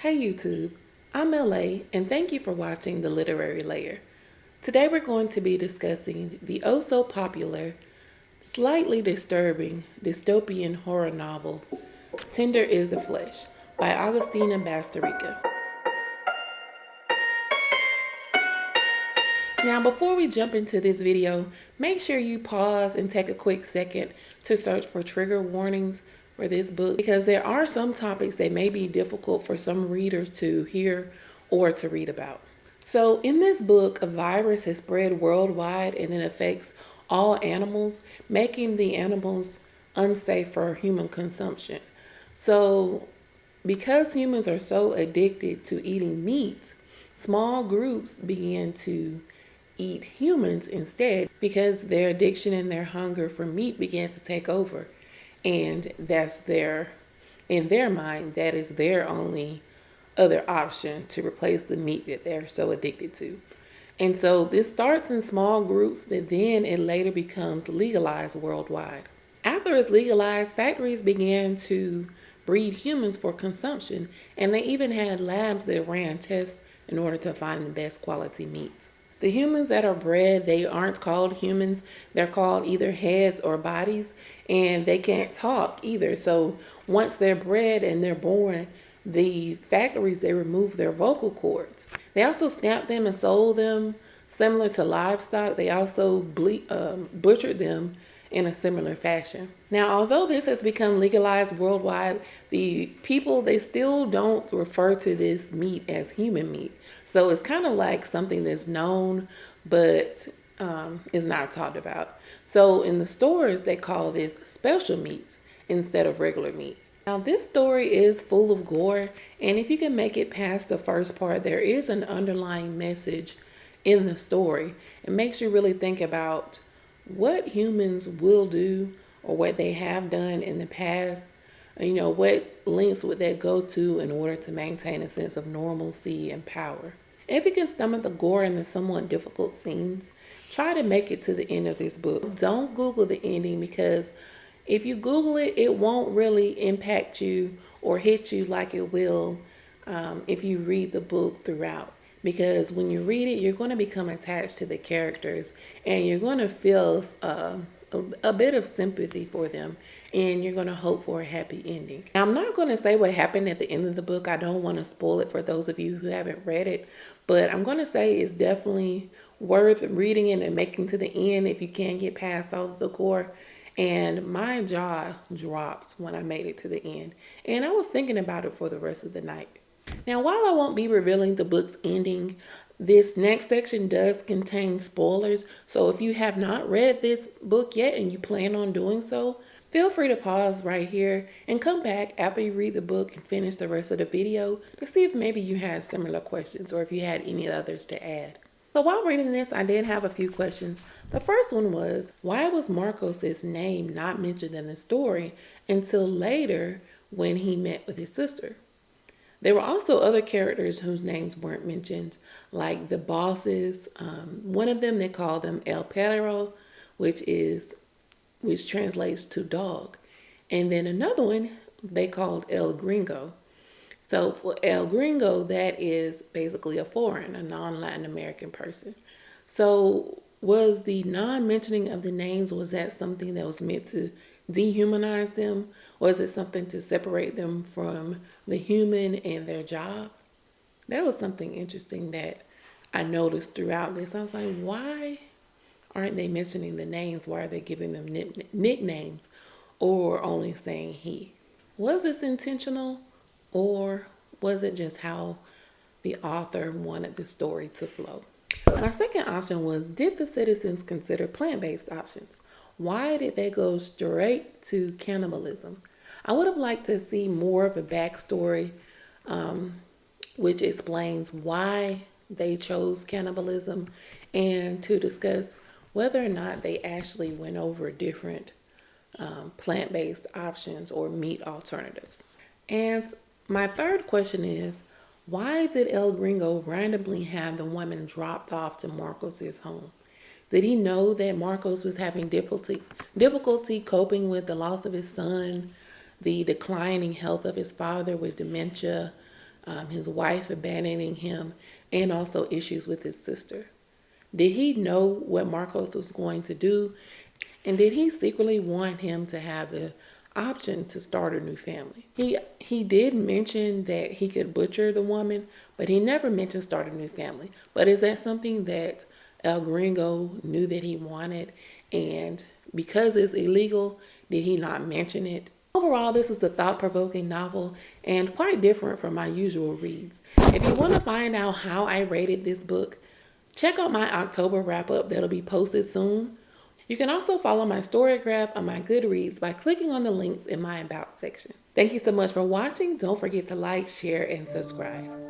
Hey YouTube, I'm LA and thank you for watching The Literary Layer. Today we're going to be discussing the oh so popular, slightly disturbing dystopian horror novel, Tender is the Flesh by Agustina Bazterrica. Now before we jump into this video, make sure you pause and take a quick second to search for trigger warnings for this book because there are some topics that may be difficult for some readers to hear or to read about. So in this book, a virus has spread worldwide and it affects all animals, making the animals unsafe for human consumption. So because humans are so addicted to eating meat, small groups began to eat humans instead because their addiction and their hunger for meat begins to take over. And in their mind, that is their only other option to replace the meat that they're so addicted to. And so this starts in small groups, but then it later becomes legalized worldwide. After it's legalized, factories began to breed humans for consumption, and they even had labs that ran tests in order to find the best quality meat. The humans that are bred, they aren't called humans. They're called either heads or bodies, and they can't talk either. So once they're bred and they're born, the factories, they remove their vocal cords. They also snap them and sold them similar to livestock. They also butchered them in a similar fashion. Now, although this has become legalized worldwide, the people, they still don't refer to this meat as human meat. So it's kind of like something that's known, but is not talked about. So in the stores, they call this special meat instead of regular meat. Now, this story is full of gore, and if you can make it past the first part, there is an underlying message in the story. It makes you really think about what humans will do or what they have done in the past. What lengths would they go to in order to maintain a sense of normalcy and power? If you can stomach the gore and the somewhat difficult scenes, try to make it to the end of this book. Don't Google the ending because if you Google it, it won't really impact you or hit you like it will if you read the book throughout. Because when you read it, you're going to become attached to the characters and you're going to feel a bit of sympathy for them, and you're going to hope for a happy ending. Now, I'm not going to say what happened at the end of the book. I don't want to spoil it for those of you who haven't read it, but I'm going to say it's definitely worth reading it and making to the end if you can get past all of the gore. And my jaw dropped when I made it to the end, and I was thinking about it for the rest of the night. Now, while I won't be revealing the book's ending, this next section does contain spoilers. So if you have not read this book yet and you plan on doing so, feel free to pause right here and come back after you read the book and finish the rest of the video to see if maybe you had similar questions or if you had any others to add. So while reading this, I did have a few questions. The first one was, why was Marcos's name not mentioned in the story until later when he met with his sister? There were also other characters whose names weren't mentioned, like the bosses. One of them, they call them El Perro, which translates to dog. And then another one, they called El Gringo. So for El Gringo, that is basically a foreign, a non-Latin American person. So was the non-mentioning of the names, was that something that was meant to dehumanize them? Or is it something to separate them from the human and their job? That was something interesting that I noticed throughout this. I was like, why aren't they mentioning the names? Why are they giving them nicknames or only saying he? Was this intentional, or was it just how the author wanted the story to flow? My second option was, did the citizens consider plant-based options? Why did they go straight to cannibalism? I would have liked to see more of a backstory, which explains why they chose cannibalism, and to discuss whether or not they actually went over different plant-based options or meat alternatives. And my third question is, why did El Gringo randomly have the woman dropped off to Marcos's home? Did he know that Marcos was having difficulty coping with the loss of his son, the declining health of his father with dementia, his wife abandoning him, and also issues with his sister. Did he know what Marcos was going to do? And did he secretly want him to have the option to start a new family? He did mention that he could butcher the woman, but he never mentioned start a new family. But is that something that El Gringo knew that he wanted? And because it's illegal, did he not mention it? Overall, this was a thought-provoking novel and quite different from my usual reads. If you want to find out how I rated this book, check out my October wrap-up that'll be posted soon. You can also follow my story graph on my Goodreads by clicking on the links in my About section. Thank you so much for watching. Don't forget to like, share, and subscribe.